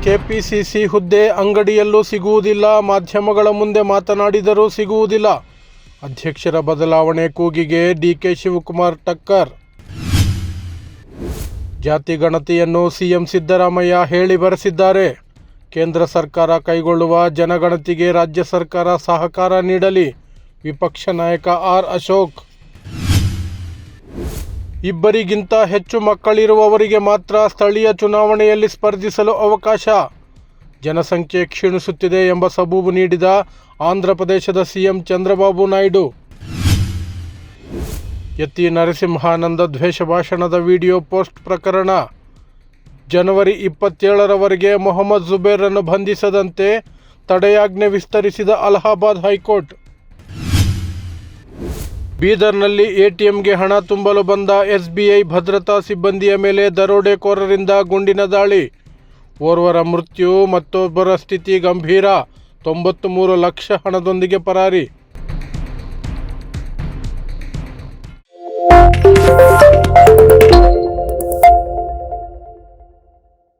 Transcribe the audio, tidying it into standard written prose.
KPCC ಹುದ್ದೆ ಅಂಗಡಿಯಲ್ಲೂ ಸಿಗುವುದಿಲ್ಲ, ಮಾಧ್ಯಮಗಳ ಮುಂದೆ ಮಾತನಾಡಿದರೂ ಸಿಗುವುದಿಲ್ಲ. ಅಧ್ಯಕ್ಷರ ಬದಲಾವಣೆ ಕೂಗಿಗೆ ಡಿಕೆ ಶಿವಕುಮಾರ್ ಟಕ್ಕರ್. ಜಾತಿ ಗಣತಿಯನ್ನು ಸಿಎಂ ಸಿದ್ದರಾಮಯ್ಯ ಹೇಳಿ ಬರೆಸಿದ್ದಾರೆ. ಕೇಂದ್ರ ಸರ್ಕಾರ ಕೈಗೊಳ್ಳುವ ಜನಗಣತಿಗೆ ರಾಜ್ಯ ಸರ್ಕಾರ ಸಹಕಾರ ನೀಡಲಿ. ವಿಪಕ್ಷ ನಾಯಕ ಆರ್ ಅಶೋಕ್. ಇಬ್ಬರಿಗಿಂತ ಹೆಚ್ಚು ಮಕ್ಕಳಿರುವವರಿಗೆ ಮಾತ್ರ ಸ್ಥಳೀಯ ಚುನಾವಣೆಯಲ್ಲಿ ಸ್ಪರ್ಧಿಸಲು ಅವಕಾಶ. ಜನಸಂಖ್ಯೆ ಕ್ಷೀಣಿಸುತ್ತಿದೆ ಎಂಬ ಸಬೂಬು ನೀಡಿದ ಆಂಧ್ರ ಪ್ರದೇಶದ ಸಿಎಂ ಚಂದ್ರಬಾಬು ನಾಯ್ಡು. ಯತಿ ನರಸಿಂಹಾನಂದ ದ್ವೇಷ ಭಾಷಣದ ವಿಡಿಯೋ ಪೋಸ್ಟ್ ಪ್ರಕರಣ. ಜನವರಿ 27ರವರೆಗೆ ಮೊಹಮ್ಮದ್ ಜುಬೇರನ್ನು ಬಂಧಿಸದಂತೆ ತಡೆಯಾಜ್ಞೆ ವಿಸ್ತರಿಸಿದ ಅಲಹಾಬಾದ್ ಹೈಕೋರ್ಟ್. ಬೀದರ್ನಲ್ಲಿ ಎಟಿಎಂಗೆ ಹಣ ತುಂಬಲು ಬಂದ ಎಸ್ಬಿಐ ಭದ್ರತಾ ಸಿಬ್ಬಂದಿಯ ಮೇಲೆ ದರೋಡೆಕೋರರಿಂದ ಗುಂಡಿನ ದಾಳಿ. ಓರ್ವರ ಮೃತ್ಯು, ಮತ್ತೊಬ್ಬರ ಸ್ಥಿತಿ ಗಂಭೀರ. 93 ಲಕ್ಷ ಹಣದೊಂದಿಗೆ ಪರಾರಿ.